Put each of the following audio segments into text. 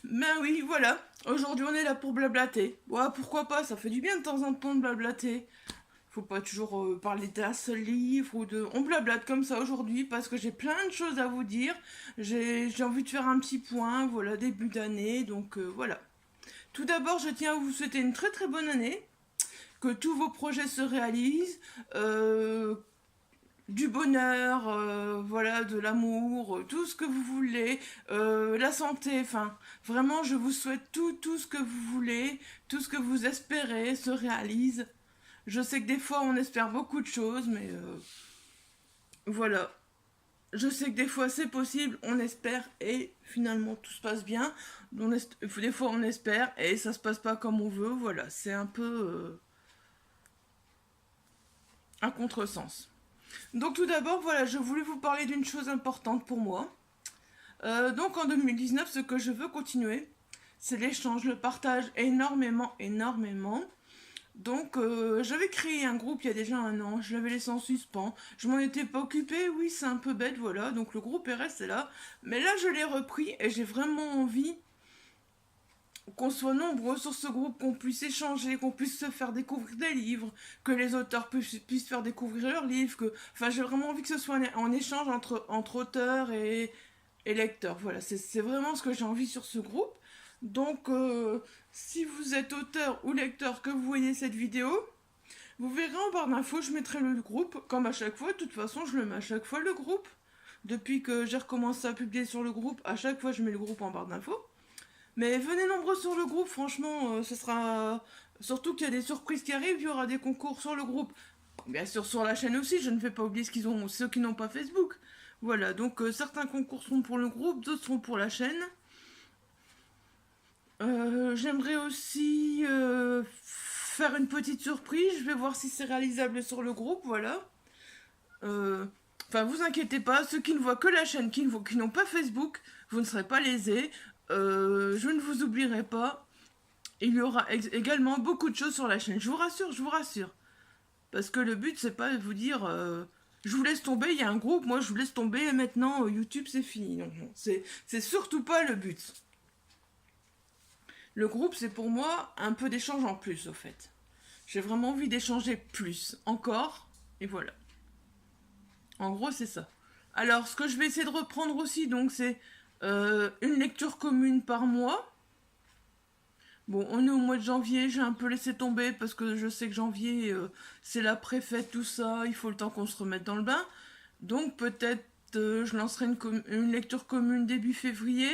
Ben oui, voilà. Aujourd'hui, on est là pour blablater. Ouais, pourquoi pas, ça fait du bien de temps en temps de blablater. Faut pas toujours parler d'un seul livre ou de... On blablate comme ça aujourd'hui parce que j'ai plein de choses à vous dire. J'ai envie de faire un petit point, voilà, début d'année, donc voilà. Tout d'abord, je tiens à vous souhaiter une très très bonne année, que tous vos projets se réalisent, du bonheur, voilà, de l'amour, tout ce que vous voulez, la santé, enfin, vraiment, je vous souhaite tout ce que vous voulez, tout ce que vous espérez se réalise. Je sais que des fois, on espère beaucoup de choses, mais voilà. Je sais que des fois, c'est possible, on espère, et finalement, tout se passe bien. Des fois, on espère, et ça se passe pas comme on veut, voilà, c'est un peu un contresens. Donc tout d'abord, voilà, je voulais vous parler d'une chose importante pour moi. Donc en 2019, ce que je veux continuer, c'est l'échange, le partage énormément. Donc j'avais créé un groupe il y a déjà un an, je l'avais laissé en suspens, je m'en étais pas occupée, oui c'est un peu bête, voilà, donc le groupe est resté là. Mais là je l'ai repris et j'ai vraiment envie qu'on soit nombreux sur ce groupe, qu'on puisse échanger, qu'on puisse se faire découvrir des livres, que les auteurs puissent faire découvrir leurs livres, que... Enfin, j'ai vraiment envie que ce soit en échange entre auteurs et lecteurs. Voilà, c'est vraiment ce que j'ai envie sur ce groupe. Donc, si vous êtes auteur ou lecteur que vous voyez cette vidéo, vous verrez en barre d'infos, je mettrai le groupe, comme à chaque fois. De toute façon, je le mets à chaque fois, le groupe. Depuis que j'ai recommencé à publier sur le groupe, à chaque fois, je mets le groupe en barre d'infos. Mais venez nombreux sur le groupe, franchement, ce sera... Surtout qu'il y a des surprises qui arrivent, il y aura des concours sur le groupe. Bien sûr, sur la chaîne aussi, je ne vais pas oublier ceux qui n'ont pas Facebook. Voilà, donc certains concours seront pour le groupe, d'autres seront pour la chaîne. J'aimerais aussi faire une petite surprise, je vais voir si c'est réalisable sur le groupe, voilà. Euh, Enfin, vous inquiétez pas, ceux qui ne voient que la chaîne, qui n'ont pas Facebook, vous ne serez pas lésés. Je ne vous oublierai pas. Il y aura également beaucoup de choses sur la chaîne. Je vous rassure, je vous rassure. Parce que le but, c'est pas de vous dire je vous laisse tomber, il y a un groupe, moi je vous laisse tomber et maintenant YouTube c'est fini. Non, non, c'est surtout pas le but. Le groupe, c'est pour moi un peu d'échange en plus, au fait. J'ai vraiment envie d'échanger plus, encore, et voilà. En gros, c'est ça. Alors, ce que je vais essayer de reprendre aussi, donc, c'est une lecture commune par mois. Bon, on est au mois de janvier, j'ai un peu laissé tomber parce que je sais que janvier, c'est la préfète, tout ça, il faut le temps qu'on se remette dans le bain. Donc peut-être je lancerai une lecture commune début février,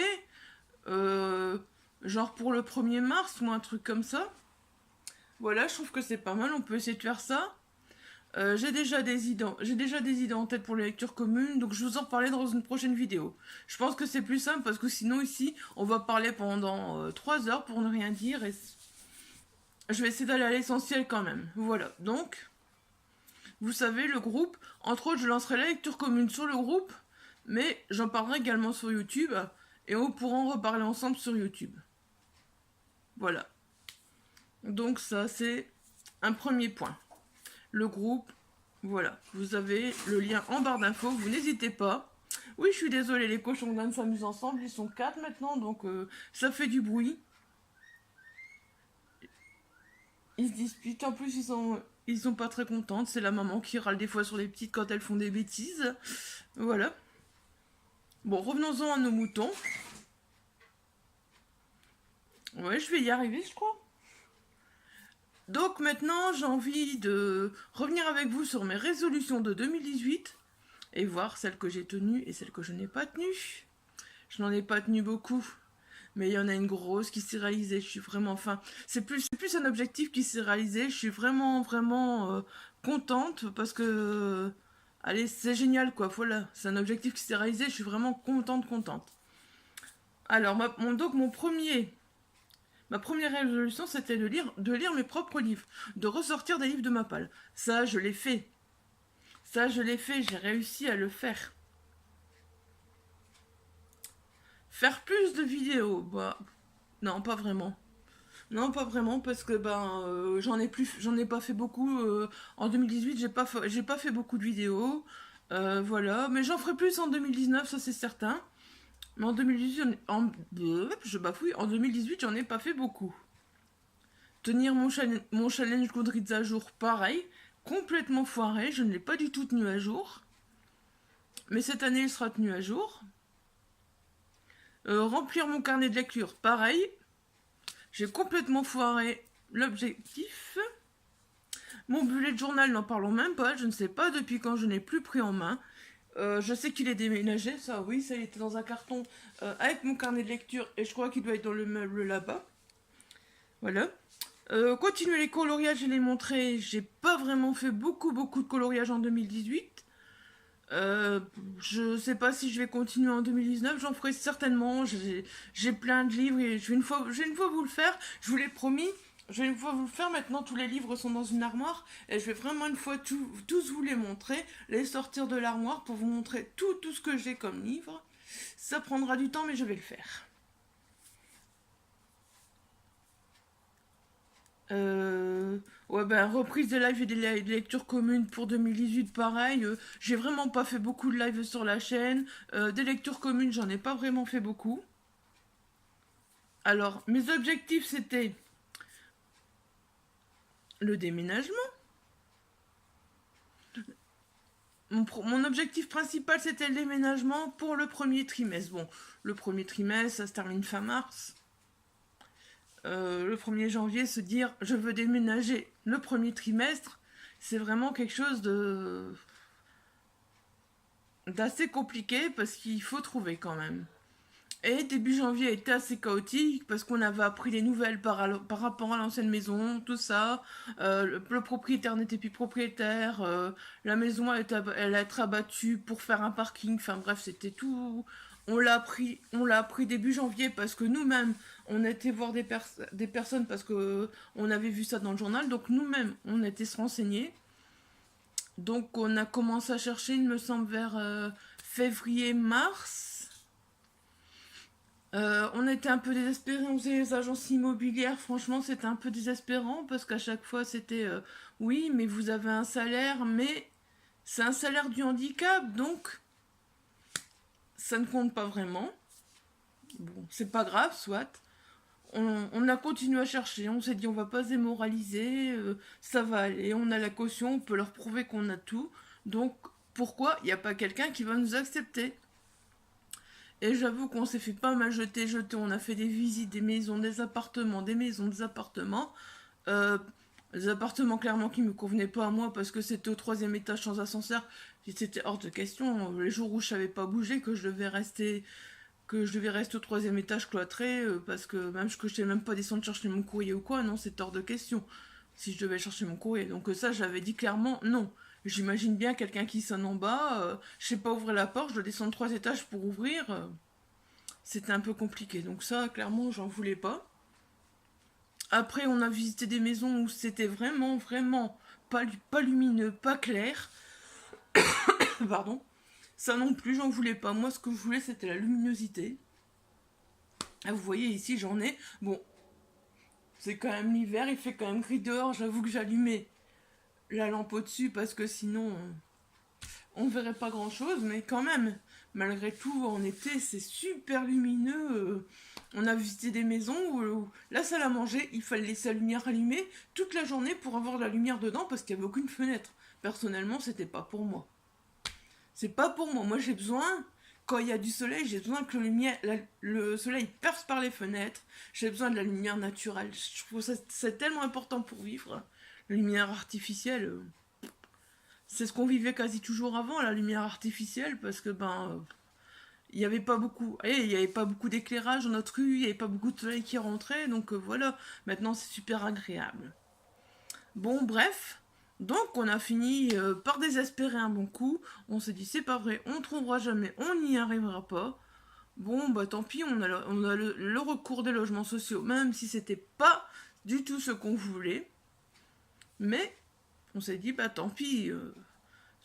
euh, genre pour le 1er mars ou un truc comme ça. Voilà, je trouve que c'est pas mal, on peut essayer de faire ça. J'ai déjà des idées en tête pour les lectures communes, donc je vous en reparlerai dans une prochaine vidéo. Je pense que c'est plus simple parce que sinon ici, on va parler pendant 3 heures pour ne rien dire et je vais essayer d'aller à l'essentiel quand même. Voilà, donc, vous savez, le groupe, entre autres, je lancerai la lecture commune sur le groupe, mais j'en parlerai également sur YouTube et on pourra en reparler ensemble sur YouTube. Voilà. Donc ça, c'est un premier point. Le groupe, voilà, vous avez le lien en barre d'infos, vous n'hésitez pas. Oui, je suis désolée, les cochons d'Inde s'amusent ensemble, ils sont 4 maintenant, donc ça fait du bruit. Ils se disputent, en plus ils sont pas très contentes, c'est la maman qui râle des fois sur les petites quand elles font des bêtises. Voilà. Bon, revenons-en à nos moutons. Ouais, je vais y arriver, je crois. Donc maintenant, j'ai envie de revenir avec vous sur mes résolutions de 2018 et voir celles que j'ai tenues et celles que je n'ai pas tenues. Je n'en ai pas tenu beaucoup, mais il y en a une grosse qui s'est réalisée. Je suis vraiment, enfin, c'est plus un objectif qui s'est réalisé. Je suis vraiment contente parce que, allez, c'est génial quoi. Voilà, c'est un objectif qui s'est réalisé. Je suis vraiment contente. Alors, donc ma première résolution, c'était de lire mes propres livres, de ressortir des livres de ma palle. Ça, je l'ai fait. Ça, je l'ai fait. J'ai réussi à le faire. Faire plus de vidéos, bah, non, pas vraiment. Non, pas vraiment, parce que j'en ai pas fait beaucoup. En 2018, j'ai pas fait beaucoup de vidéos. Voilà, mais j'en ferai plus en 2019, ça c'est certain. Mais en 2018, je bafouille, en 2018, j'en ai pas fait beaucoup. Tenir mon challenge Goodreads à jour, pareil, complètement foiré, je ne l'ai pas du tout tenu à jour. Mais cette année, il sera tenu à jour. Remplir mon carnet de lecture, pareil. J'ai complètement foiré l'objectif. Mon bullet journal, n'en parlons même pas. Je ne sais pas depuis quand je n'ai plus pris en main. Je sais qu'il est déménagé, ça oui, ça il était dans un carton avec mon carnet de lecture et je crois qu'il doit être dans le meuble là-bas. Voilà. Continuer les coloriages, je les montrer. J'ai pas vraiment fait beaucoup de coloriage en 2018. Je sais pas si je vais continuer en 2019, j'en ferai certainement. J'ai plein de livres et je vais une fois vous le faire. Je vous l'ai promis. Je vais une fois vous le faire. Maintenant, tous les livres sont dans une armoire et je vais vraiment une fois tous vous les montrer, les sortir de l'armoire pour vous montrer tout ce que j'ai comme livre. Ça prendra du temps, mais je vais le faire. Ouais, ben, reprise des lives et des lectures communes pour 2018, pareil. J'ai vraiment pas fait beaucoup de lives sur la chaîne. Des lectures communes, j'en ai pas vraiment fait beaucoup. Alors, mes objectifs, c'était le déménagement. Mon objectif principal, c'était le déménagement pour le premier trimestre. Bon, le premier trimestre, ça se termine fin mars. Le 1er janvier, se dire je veux déménager le premier trimestre, c'est vraiment quelque chose d'assez compliqué parce qu'il faut trouver quand même. Et début janvier a été assez chaotique parce qu'on avait appris des nouvelles par rapport à l'ancienne maison, tout ça. Le propriétaire n'était plus propriétaire. La maison elle a été abattue pour faire un parking. Enfin bref, c'était tout. On l'a appris début janvier parce que nous-mêmes, on était voir des personnes parce que on avait vu ça dans le journal. Donc nous-mêmes, on était se renseigner. Donc on a commencé à chercher, il me semble, vers février-mars. On était un peu désespérés, on faisait les agences immobilières, franchement c'était un peu désespérant parce qu'à chaque fois c'était oui mais vous avez un salaire mais c'est un salaire du handicap donc ça ne compte pas vraiment. Bon, c'est pas grave, soit. On a continué à chercher, on s'est dit on va pas se démoraliser, ça va aller, on a la caution, on peut leur prouver qu'on a tout, donc pourquoi il n'y a pas quelqu'un qui va nous accepter? Et j'avoue qu'on s'est fait pas mal jeter. On a fait des visites, des maisons, des appartements, des maisons, des appartements. Euh, des appartements clairement qui me convenaient pas à moi parce que c'était au 3e étage sans ascenseur. C'était hors de question. Les jours où je savais pas bouger, que je devais rester au 3e étage cloîtré, parce que même que je sais même pas descendre chercher mon courrier ou quoi, non, c'est hors de question. Si je devais chercher mon courrier. Donc ça, j'avais dit clairement non. J'imagine bien quelqu'un qui sonne en bas, je sais pas ouvrir la porte, je dois descendre 3 étages pour ouvrir. C'était un peu compliqué. Donc ça, clairement, j'en voulais pas. Après, on a visité des maisons où c'était vraiment pas lumineux, pas clair. Pardon. Ça non plus, j'en voulais pas. Moi, ce que je voulais, c'était la luminosité. Ah, vous voyez, ici, j'en ai. Bon, c'est quand même l'hiver, il fait quand même gris dehors. J'avoue que j'allumais la lampe au-dessus parce que sinon on verrait pas grand chose, mais quand même, malgré tout, en été c'est super lumineux. On a visité des maisons où la salle à manger, il fallait laisser la lumière allumée toute la journée pour avoir de la lumière dedans parce qu'il n'y avait aucune fenêtre. Personnellement, c'était pas pour moi. C'est pas pour moi. Moi, j'ai besoin, quand il y a du soleil, j'ai besoin que le soleil perce par les fenêtres. J'ai besoin de la lumière naturelle. Je trouve ça c'est tellement important pour vivre. La lumière artificielle, c'est ce qu'on vivait quasi toujours avant, la lumière artificielle, parce que il n'y avait pas beaucoup, il y avait pas beaucoup d'éclairage dans notre rue, il n'y avait pas beaucoup de soleil qui rentrait, donc voilà. Maintenant, c'est super agréable. Bon, bref. Donc on a fini par désespérer un bon coup. On s'est dit c'est pas vrai, on trouvera jamais, on n'y arrivera pas. Bon bah tant pis, on a le recours des logements sociaux, même si c'était pas du tout ce qu'on voulait. Mais on s'est dit bah tant pis,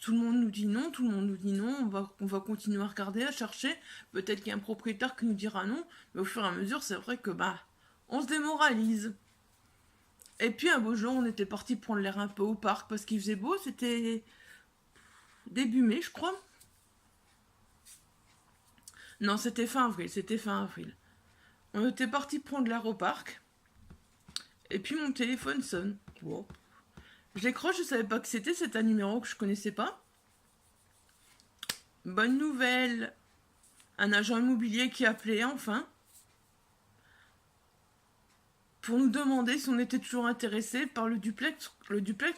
tout le monde nous dit non, tout le monde nous dit non, on va continuer à regarder, à chercher. Peut-être qu'il y a un propriétaire qui nous dira non, mais au fur et à mesure c'est vrai que on se démoralise. Et puis un beau jour, on était parti prendre l'air un peu au parc parce qu'il faisait beau, c'était début mai, je crois. Non, c'était fin avril, c'était fin avril. On était parti prendre l'air au parc. Et puis mon téléphone sonne. Wow. Je décroche, je savais pas que c'était un numéro que je connaissais pas. Bonne nouvelle. Un agent immobilier qui appelait enfin pour nous demander si on était toujours intéressé par le duplex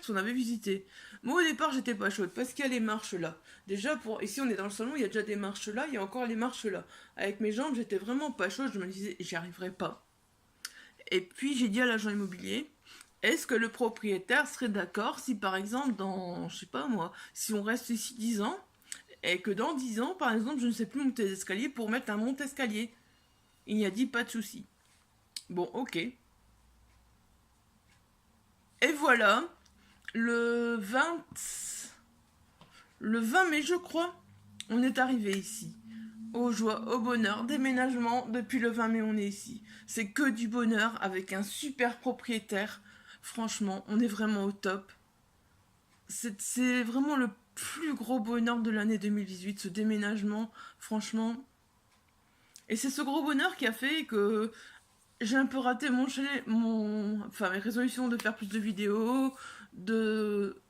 qu'on avait visité. Moi au départ j'étais pas chaude parce qu'il y a les marches là. Déjà ici on est dans le salon, il y a déjà des marches là, il y a encore les marches là. Avec mes jambes j'étais vraiment pas chaude, je me disais j'y arriverai pas. Et puis j'ai dit à l'agent immobilier, est-ce que le propriétaire serait d'accord si par exemple dans, je sais pas moi, si on reste ici 10 ans et que dans 10 ans par exemple je ne sais plus monter les escaliers pour mettre un monte-escalier. Il n'y a dit pas de souci. Bon ok. Et voilà, le 20, le 20 mai, je crois, on est arrivé ici. Aux joies, au bonheur, déménagement, depuis le 20 mai, on est ici. C'est que du bonheur avec un super propriétaire. Franchement, on est vraiment au top. C'est vraiment le plus gros bonheur de l'année 2018, ce déménagement, franchement. Et c'est ce gros bonheur qui a fait que j'ai un peu raté enfin, mes résolutions de faire plus de vidéos, de,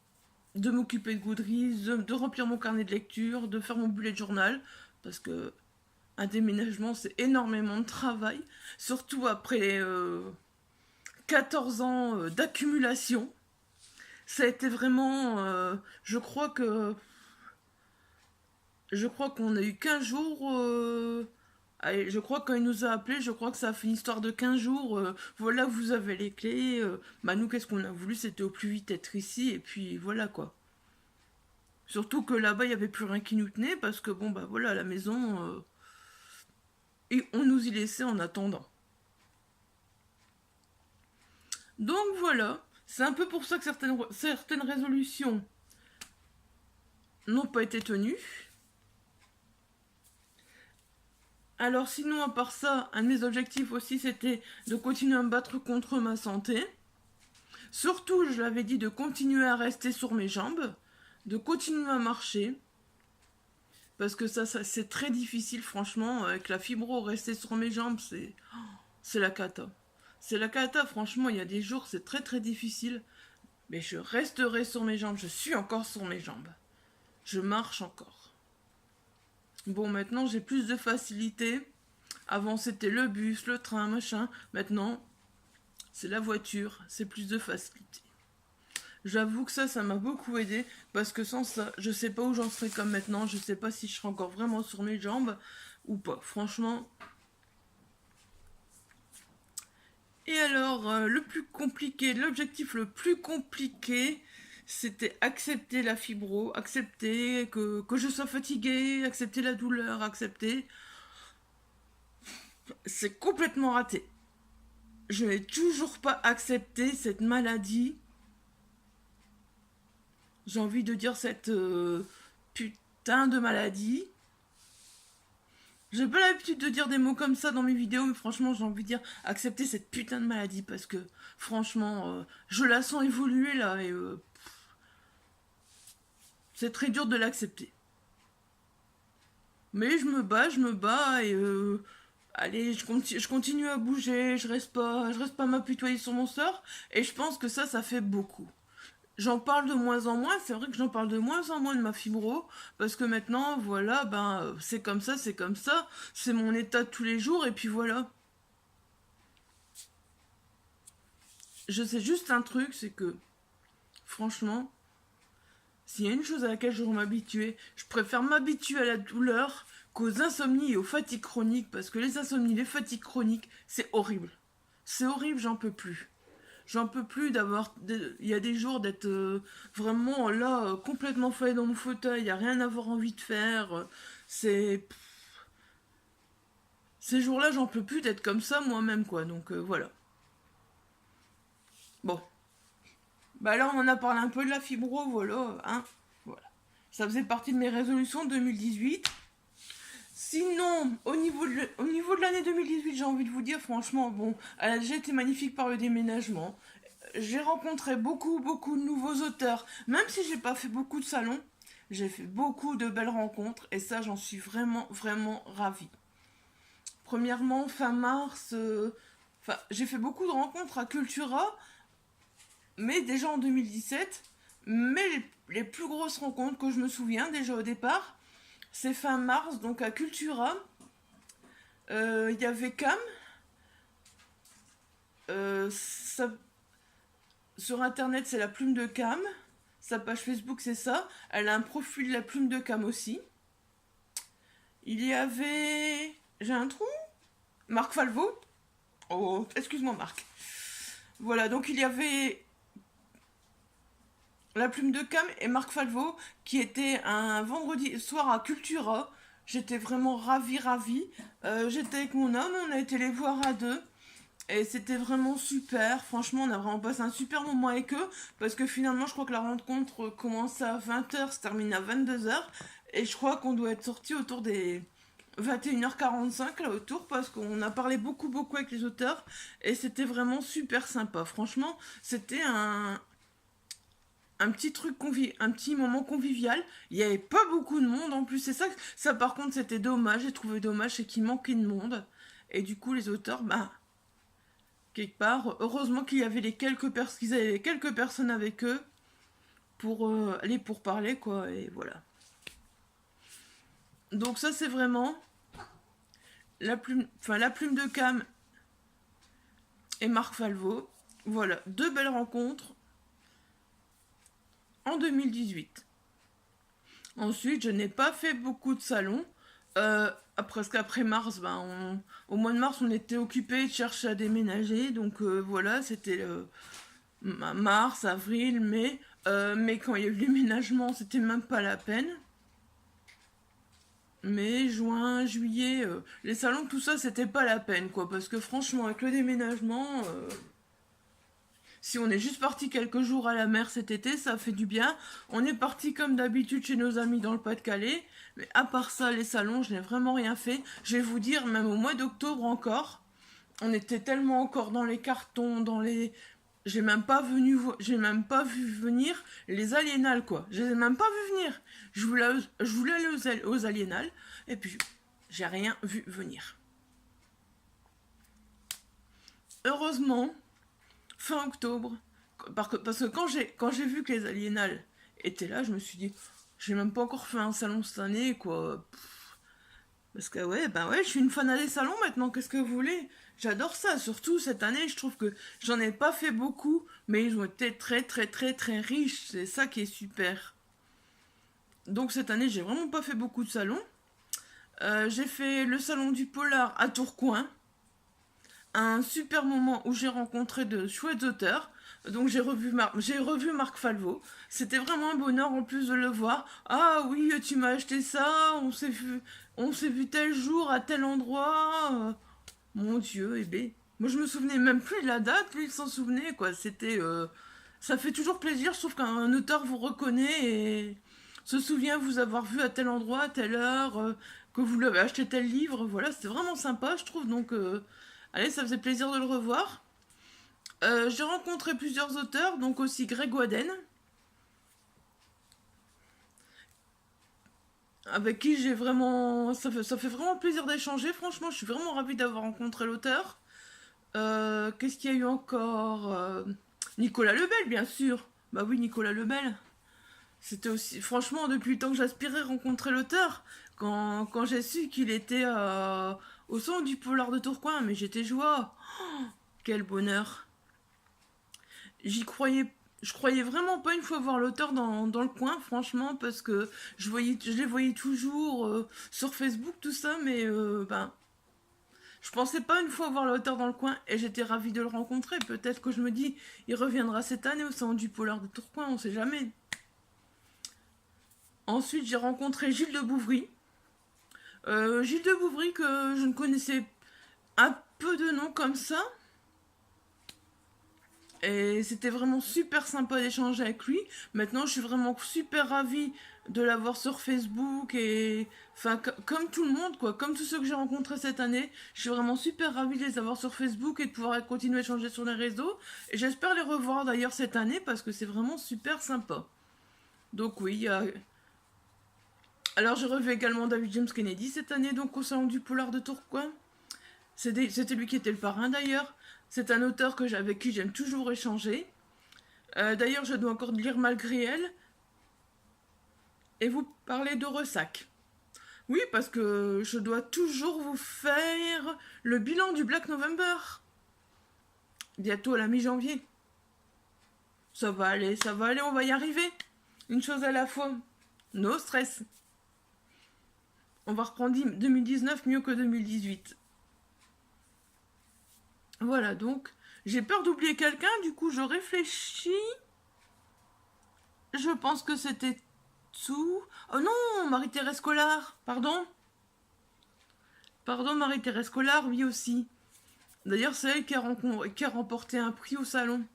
de m'occuper de Goodreads, de remplir mon carnet de lecture, de faire mon bullet journal, parce que un déménagement c'est énormément de travail, surtout après les 14 ans d'accumulation. Ça a été vraiment, je crois qu'on a eu 15 jours. Allez, je crois quand il nous a appelés, je crois que ça a fait une histoire de 15 jours. Voilà, vous avez les clés. Bah nous, qu'est-ce qu'on a voulu? C'était au plus vite être ici. Et puis voilà quoi. Surtout que là-bas, il n'y avait plus rien qui nous tenait. Parce que bon, bah voilà, la maison. Et on nous y laissait en attendant. Donc voilà. C'est un peu pour ça que certaines résolutions n'ont pas été tenues. Alors sinon, à part ça, un de mes objectifs aussi, c'était de continuer à me battre contre ma santé. Surtout, je l'avais dit, de continuer à rester sur mes jambes, de continuer à marcher. Parce que ça c'est très difficile, franchement. Avec la fibro, rester sur mes jambes, c'est la cata. C'est la cata, franchement, il y a des jours, c'est très très difficile. Mais je resterai sur mes jambes, je suis encore sur mes jambes. Je marche encore. Bon, maintenant, j'ai plus de facilité. Avant, c'était le bus, le train, machin. Maintenant, c'est la voiture, c'est plus de facilité. J'avoue que ça m'a beaucoup aidé parce que sans ça, je sais pas où j'en serais comme maintenant. Je sais pas si je serais encore vraiment sur mes jambes ou pas. Franchement. Et alors, le plus compliqué, l'objectif le plus compliqué, c'était accepter la fibro, accepter que je sois fatiguée, accepter la douleur, accepter. C'est complètement raté. Je n'ai toujours pas accepté cette maladie. J'ai envie de dire cette putain de maladie. J'ai pas l'habitude de dire des mots comme ça dans mes vidéos, mais franchement, j'ai envie de dire accepter cette putain de maladie parce que franchement, je la sens évoluer là et c'est très dur de l'accepter. Mais je me bats et allez, je continue à bouger, je reste pas m'apitoyer sur mon sort et je pense que ça fait beaucoup. J'en parle de moins en moins, c'est vrai que j'en parle de moins en moins de ma fibro, parce que maintenant, voilà, ben, c'est comme ça, c'est mon état de tous les jours, et puis voilà. Je sais juste un truc, c'est que, franchement, s'il y a une chose à laquelle je veux m'habituer, je préfère m'habituer à la douleur qu'aux insomnies et aux fatigues chroniques, parce que les insomnies, les fatigues chroniques, c'est horrible. C'est horrible, j'en peux plus. J'en peux plus d'avoir. Il y a des jours d'être vraiment là, complètement follé dans mon fauteuil, il n'y a rien à avoir envie de faire. C'est. Ces jours-là, j'en peux plus d'être comme ça moi-même, quoi. Donc voilà. Bon. Bah là, on en a parlé un peu de la fibro, voilà. Hein. Voilà. Ça faisait partie de mes résolutions 2018. Sinon, au niveau de l'année 2018, j'ai envie de vous dire, franchement, bon, elle a déjà été magnifique par le déménagement. J'ai rencontré beaucoup de nouveaux auteurs. Même si j'ai pas fait beaucoup de salons, j'ai fait beaucoup de belles rencontres et ça, j'en suis vraiment ravie. Premièrement, fin mars, j'ai fait beaucoup de rencontres à Cultura, mais déjà en 2017. Mais les plus grosses rencontres que je me souviens déjà au départ, c'est fin mars, donc à Cultura. Il y avait Cam. Sur internet, c'est la plume de Cam. Sa page Facebook, c'est ça. Elle a un profil la plume de Cam aussi. Il y avait. J'ai un trou. Marc Falvo. Oh, excuse-moi, Marc. Voilà, donc il y avait la plume de Cam et Marc Falvo qui était un vendredi soir à Cultura. J'étais vraiment ravie. J'étais avec mon homme, on a été les voir à deux. Et c'était vraiment super. Franchement, on a vraiment passé un super moment avec eux. Parce que finalement, je crois que la rencontre commençait à 20h, se termine à 22h. Et je crois qu'on doit être sorti autour des 21h45 là autour. Parce qu'on a parlé beaucoup avec les auteurs. Et c'était vraiment super sympa. Franchement, c'était un petit truc un petit moment convivial. Il n'y avait pas beaucoup de monde en plus. C'est ça par contre, c'était dommage. J'ai trouvé dommage, c'est qu'il manquait de monde. Et du coup, les auteurs, quelque part, heureusement qu'il y avait qu'ils avaient les quelques personnes avec eux pour aller pour parler, quoi, et voilà. Donc ça, c'est vraiment la plume de Cam et Marc Falvo. Voilà, deux belles rencontres en 2018. Ensuite, je n'ai pas fait beaucoup de salons. Presque après mars, au mois de mars, on était occupé de chercher à déménager. Donc voilà, c'était mars, avril, mai. Mais quand il y a eu le déménagement, c'était même pas la peine. Mai, juin, juillet, les salons, tout ça, c'était pas la peine, quoi. Parce que franchement, avec le déménagement, si on est juste parti quelques jours à la mer cet été, ça fait du bien. On est parti comme d'habitude chez nos amis dans le Pas-de-Calais. Mais à part ça, les salons, je n'ai vraiment rien fait. Je vais vous dire, même au mois d'octobre encore, on était tellement encore dans les cartons, dans les... J'ai même pas vu venir les aliénales, quoi. Je les ai même pas vu venir. Je voulais aller aux aliénales, et puis j'ai rien vu venir. Heureusement, fin octobre, parce que quand j'ai vu que les aliénales étaient là, je me suis dit, j'ai même pas encore fait un salon cette année, quoi. Parce que ouais, je suis une fan des salons maintenant, qu'est-ce que vous voulez? J'adore ça, surtout cette année, je trouve que j'en ai pas fait beaucoup, mais ils ont été très riches, c'est ça qui est super. Donc cette année, j'ai vraiment pas fait beaucoup de salons. J'ai fait le salon du polar à Tourcoing, un super moment où j'ai rencontré de chouettes auteurs. Donc j'ai revu Marc Falvo. C'était vraiment un bonheur en plus de le voir. Ah oui, tu m'as acheté ça, on s'est vu tel jour à tel endroit. Mon Dieu, eh ben, moi je me souvenais même plus de la date, lui il s'en souvenait, quoi. Ça fait toujours plaisir, sauf qu'un auteur vous reconnaît et se souvient vous avoir vu à tel endroit, à telle heure, que vous lui avez acheté tel livre. Voilà, c'était vraiment sympa, je trouve. Donc, allez, ça faisait plaisir de le revoir. J'ai rencontré plusieurs auteurs, donc aussi Greg Waden, avec qui j'ai vraiment... Ça fait vraiment plaisir d'échanger, franchement, je suis vraiment ravie d'avoir rencontré l'auteur. Qu'est-ce qu'il y a eu encore Nicolas Lebel, bien sûr. Bah oui, Nicolas Lebel. C'était aussi... Franchement, depuis le temps que j'aspirais rencontrer l'auteur, quand j'ai su qu'il était au son du Polar de Tourcoing, mais j'étais joie. Oh, quel bonheur. Je croyais vraiment pas une fois voir l'auteur dans le coin, franchement, parce que je les voyais toujours sur Facebook, tout ça, mais je pensais pas une fois voir l'auteur dans le coin et j'étais ravie de le rencontrer. Peut-être que je me dis, il reviendra cette année au salon du Polar de Tourcoing, on sait jamais. Ensuite, j'ai rencontré Gilles de Bouvry. Gilles de Bouvry que je ne connaissais un peu de nom comme ça. Et c'était vraiment super sympa d'échanger avec lui. Maintenant, je suis vraiment super ravie de l'avoir sur Facebook et comme tout le monde, quoi, comme tous ceux que j'ai rencontrés cette année, je suis vraiment super ravie de les avoir sur Facebook et de pouvoir continuer à échanger sur les réseaux. Et j'espère les revoir d'ailleurs cette année parce que c'est vraiment super sympa. Donc oui, alors j'ai revu également David James Kennedy cette année, donc au salon du Polar de Tourcoing. C'était lui qui était le parrain d'ailleurs. C'est un auteur avec qui j'aime toujours échanger. D'ailleurs, je dois encore lire Malgré elle. Et vous parlez de Ressac. Oui, parce que je dois toujours vous faire le bilan du Black November. Bientôt à la mi-janvier. Ça va aller, on va y arriver. Une chose à la fois. No stress. On va reprendre 2019 mieux que 2018. Voilà, donc, j'ai peur d'oublier quelqu'un, du coup, je réfléchis. Je pense que c'était tout. Oh non, Marie-Thérèse Collard, pardon. Pardon, Marie-Thérèse Collard, oui aussi. D'ailleurs, c'est elle qui a remporté un prix au salon.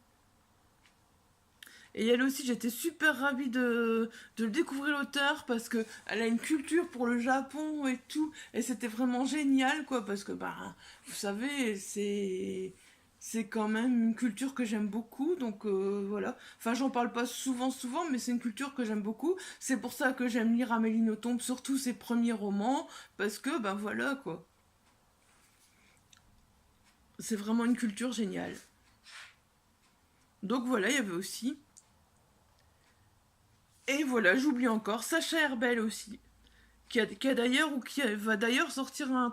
Et elle aussi, j'étais super ravie de le découvrir l'auteur parce que elle a une culture pour le Japon et tout. Et c'était vraiment génial, quoi, parce que, bah, vous savez, c'est quand même une culture que j'aime beaucoup, donc voilà. Enfin, j'en parle pas souvent, mais c'est une culture que j'aime beaucoup. C'est pour ça que j'aime lire Amélie Nothomb, surtout ses premiers romans, parce que, ben voilà, quoi. C'est vraiment une culture géniale. Donc voilà, il y avait aussi. Et voilà, j'oublie encore Sacha Herbel aussi, qui va d'ailleurs sortir un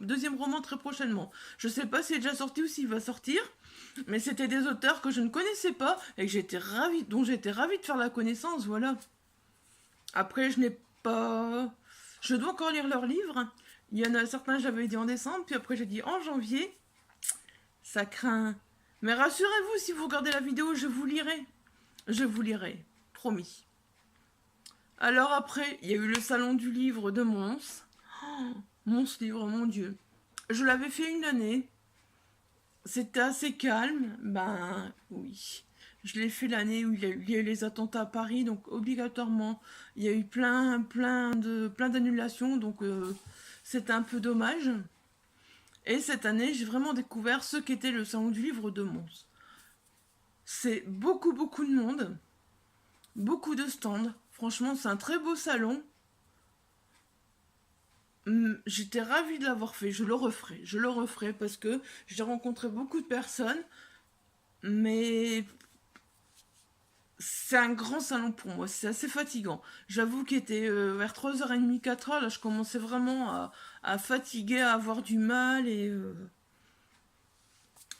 deuxième roman très prochainement. Je sais pas s'il est déjà sorti ou s'il va sortir, mais c'était des auteurs que je ne connaissais pas et dont j'étais ravie de faire la connaissance, voilà. Après, je dois encore lire leurs livres. Il y en a certains, j'avais dit en décembre, puis après j'ai dit en janvier. Ça craint. Mais rassurez-vous, si vous regardez la vidéo, je vous lirai. Je vous lirai, promis. Alors après, il y a eu le salon du livre de Mons. Oh, Mons livre, mon Dieu. Je l'avais fait une année. C'était assez calme. Ben oui. Je l'ai fait l'année où il y a eu les attentats à Paris, donc obligatoirement, il y a eu plein d'annulations, donc c'est un peu dommage. Et cette année, j'ai vraiment découvert ce qu'était le salon du livre de Mons. C'est beaucoup de monde, beaucoup de stands. Franchement, c'est un très beau salon. J'étais ravie de l'avoir fait, je le referai parce que j'ai rencontré beaucoup de personnes, mais c'est un grand salon pour moi, c'est assez fatigant. J'avoue qu'il était vers 3h30, 4h, là je commençais vraiment à fatiguer, à avoir du mal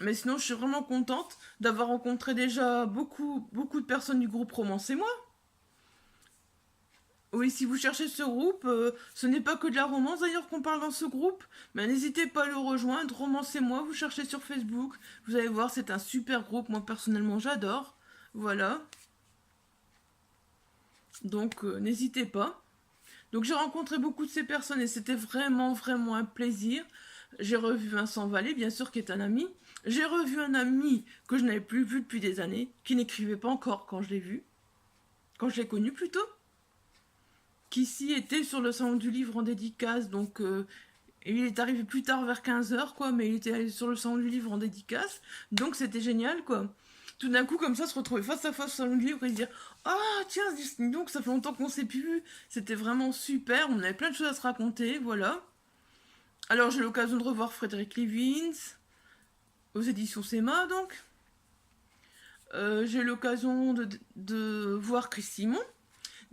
Mais sinon je suis vraiment contente d'avoir rencontré déjà beaucoup de personnes du groupe Romance et moi. Oui, si vous cherchez ce groupe, ce n'est pas que de la romance d'ailleurs qu'on parle dans ce groupe, mais n'hésitez pas à le rejoindre, Romancez-moi, vous cherchez sur Facebook, vous allez voir, c'est un super groupe, moi personnellement j'adore, voilà, donc n'hésitez pas. Donc j'ai rencontré beaucoup de ces personnes et c'était vraiment un plaisir. J'ai revu Vincent Vallée, bien sûr, qui est un ami. J'ai revu un ami que je n'avais plus vu depuis des années, qui n'écrivait pas encore quand je l'ai vu, quand je l'ai connu plutôt. Qui ici était sur le salon du livre en dédicace, donc il est arrivé plus tard vers 15h, quoi, mais il était sur le salon du livre en dédicace, donc c'était génial, quoi. Tout d'un coup, comme ça, se retrouver face à face au salon du livre et se dire « Ah, tiens, donc ça fait longtemps qu'on s'est plus vu !» C'était vraiment super, on avait plein de choses à se raconter, voilà. Alors j'ai l'occasion de revoir Frédéric Levins, aux éditions SEMA, donc. J'ai l'occasion de voir Chris Simon,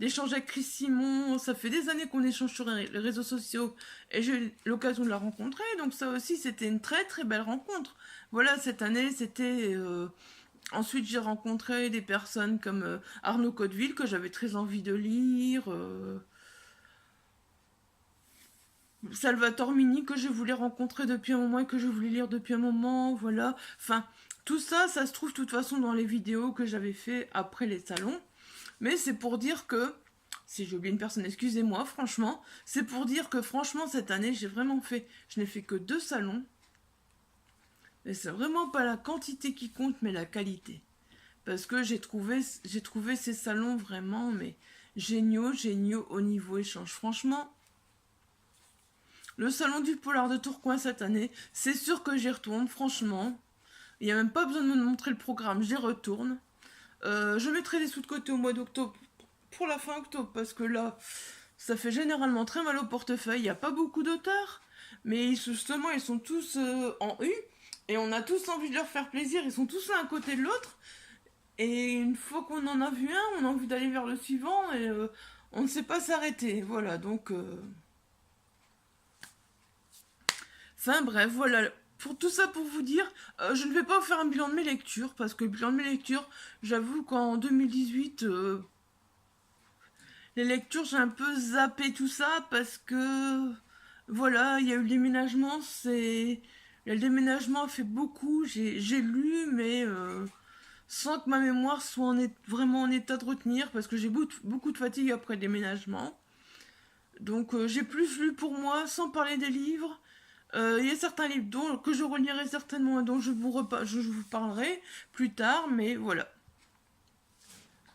d'échanger avec Chris Simon. Ça fait des années qu'on échange sur les réseaux sociaux et j'ai eu l'occasion de la rencontrer, donc ça aussi c'était une très belle rencontre. Voilà, cette année c'était ensuite j'ai rencontré des personnes comme Arnaud Codeville que j'avais très envie de lire, Salvatore Mini que je voulais rencontrer depuis un moment et que je voulais lire depuis un moment, voilà. Enfin, tout ça, ça se trouve de toute façon dans les vidéos que j'avais fait après les salons. Mais c'est pour dire que, si j'ai oublié une personne, excusez-moi, franchement, c'est pour dire que franchement cette année, je n'ai fait que 2 salons. Et c'est vraiment pas la quantité qui compte, mais la qualité. Parce que j'ai trouvé ces salons vraiment, mais géniaux au niveau échange. Franchement, le salon du polar de Tourcoing cette année, c'est sûr que j'y retourne, franchement. Il n'y a même pas besoin de me montrer le programme, j'y retourne. Je mettrai des sous de côté au mois d'octobre pour la fin octobre parce que là, ça fait généralement très mal au portefeuille. Il n'y a pas beaucoup d'auteurs, mais justement, ils sont tous en U, et on a tous envie de leur faire plaisir, ils sont tous l'un à côté de l'autre, et une fois qu'on en a vu un, on a envie d'aller vers le suivant, et on ne sait pas s'arrêter, voilà, donc... Enfin bref, voilà, pour tout ça pour vous dire, je ne vais pas vous faire un bilan de mes lectures, parce que le bilan de mes lectures, j'avoue qu'en 2018, les lectures, j'ai un peu zappé tout ça, parce que, voilà, il y a eu le déménagement, le déménagement a fait beaucoup, j'ai lu, mais sans que ma mémoire soit vraiment en état de retenir, parce que j'ai beaucoup de fatigue après le déménagement. Donc j'ai plus lu pour moi, sans parler des livres. Il y a certains livres que je relirai certainement et dont je vous parlerai plus tard, mais voilà.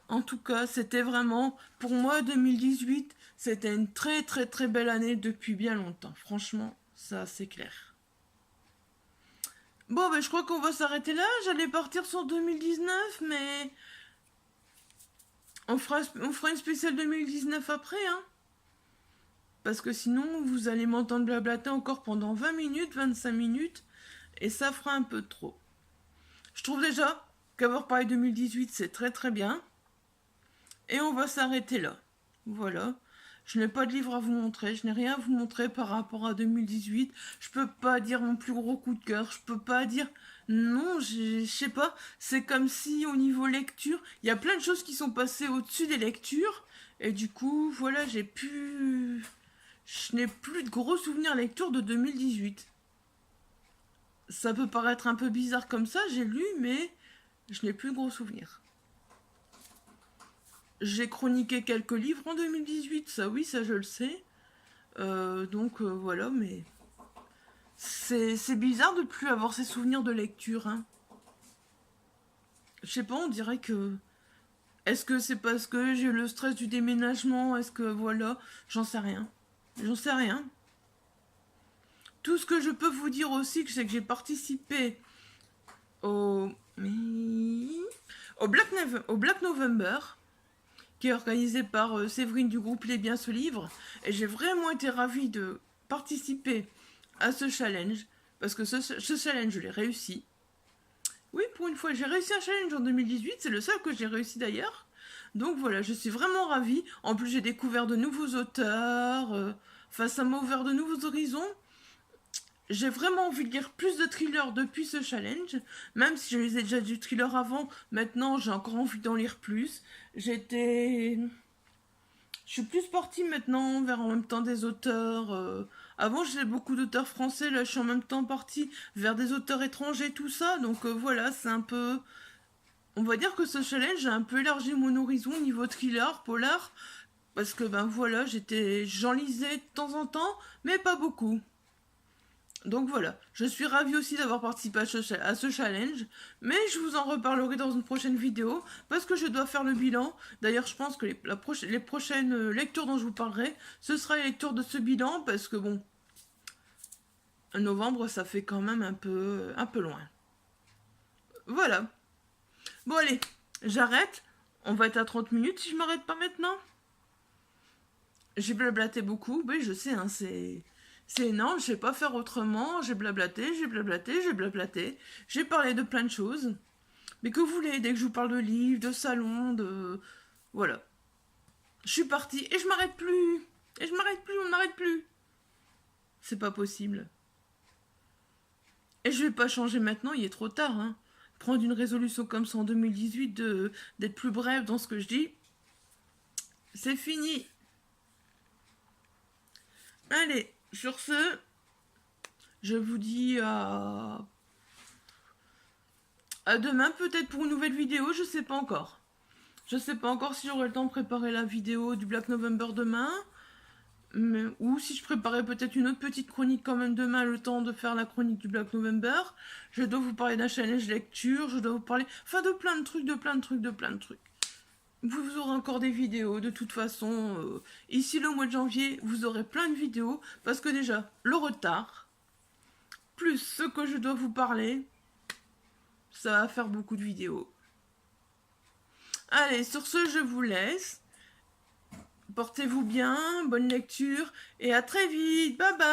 En tout cas, c'était vraiment, pour moi, 2018, c'était une très très très belle année depuis bien longtemps. Franchement, ça c'est clair. Bon, ben je crois qu'on va s'arrêter là. J'allais partir sur 2019, mais on fera une spéciale 2019 après, hein. Parce que sinon, vous allez m'entendre blablater encore pendant 20 minutes, 25 minutes, et ça fera un peu trop. Je trouve déjà qu'avoir parlé 2018, c'est très très bien. Et on va s'arrêter là. Voilà. Je n'ai pas de livre à vous montrer, je n'ai rien à vous montrer par rapport à 2018. Je peux pas dire mon plus gros coup de cœur, je peux pas dire... Non, je sais pas, c'est comme si au niveau lecture, il y a plein de choses qui sont passées au-dessus des lectures, et du coup, voilà, je n'ai plus de gros souvenirs lecture de 2018. Ça peut paraître un peu bizarre comme ça, j'ai lu, mais je n'ai plus de gros souvenirs. J'ai chroniqué quelques livres en 2018, ça oui, ça je le sais. Donc voilà, mais c'est bizarre de plus avoir ces souvenirs de lecture, hein. Je sais pas, on dirait que... Est-ce que c'est parce que j'ai eu le stress du déménagement? Est-ce que voilà, j'en sais rien. J'en sais rien. Tout ce que je peux vous dire aussi, c'est que j'ai participé au Black November, qui est organisé par Séverine du groupe Il est bien ce livre, et j'ai vraiment été ravie de participer à ce challenge, parce que ce challenge, je l'ai réussi. Oui, pour une fois, j'ai réussi un challenge en 2018, c'est le seul que j'ai réussi d'ailleurs. Donc voilà, je suis vraiment ravie. En plus, j'ai découvert de nouveaux auteurs, enfin, ça m'a ouvert de nouveaux horizons. J'ai vraiment envie de lire plus de thrillers depuis ce challenge, même si je lisais déjà du thriller avant, maintenant j'ai encore envie d'en lire plus. Je suis plus partie maintenant vers en même temps des auteurs... Avant j'ai beaucoup d'auteurs français, là je suis en même temps partie vers des auteurs étrangers, tout ça, donc voilà, c'est un peu... On va dire que ce challenge a un peu élargi mon horizon au niveau thriller, polar, parce que ben voilà, j'en lisais de temps en temps, mais pas beaucoup. Donc voilà, je suis ravie aussi d'avoir participé à ce challenge, mais je vous en reparlerai dans une prochaine vidéo, parce que je dois faire le bilan. D'ailleurs, je pense que les prochaines lectures dont je vous parlerai, ce sera les lectures de ce bilan, parce que bon, novembre, ça fait quand même un peu loin. Voilà. Bon allez, j'arrête. On va être à 30 minutes si je m'arrête pas maintenant. J'ai blablaté beaucoup, oui je sais, hein, c'est énorme, je sais pas faire autrement, j'ai blablaté, j'ai parlé de plein de choses. Mais que vous voulez, dès que je vous parle de livres, de salons, de... Voilà. Je suis partie et je m'arrête plus. Et je m'arrête plus, on m'arrête plus. C'est pas possible. Et je vais pas changer maintenant, il est trop tard, hein. Prendre une résolution comme ça en 2018, d'être plus bref dans ce que je dis, c'est fini. Allez, sur ce, je vous dis à demain peut-être pour une nouvelle vidéo, je sais pas encore. Je sais pas encore si j'aurai le temps de préparer la vidéo du Black November demain. Ou si je préparais peut-être une autre petite chronique quand même demain, le temps de faire la chronique du Black November. Je dois vous parler d'un challenge lecture, je dois vous parler... Enfin de plein de trucs. Vous aurez encore des vidéos, de toute façon. Ici, le mois de janvier, vous aurez plein de vidéos. Parce que déjà, le retard, plus ce que je dois vous parler, ça va faire beaucoup de vidéos. Allez, sur ce, je vous laisse. Portez-vous bien, bonne lecture, et à très vite. Bye bye.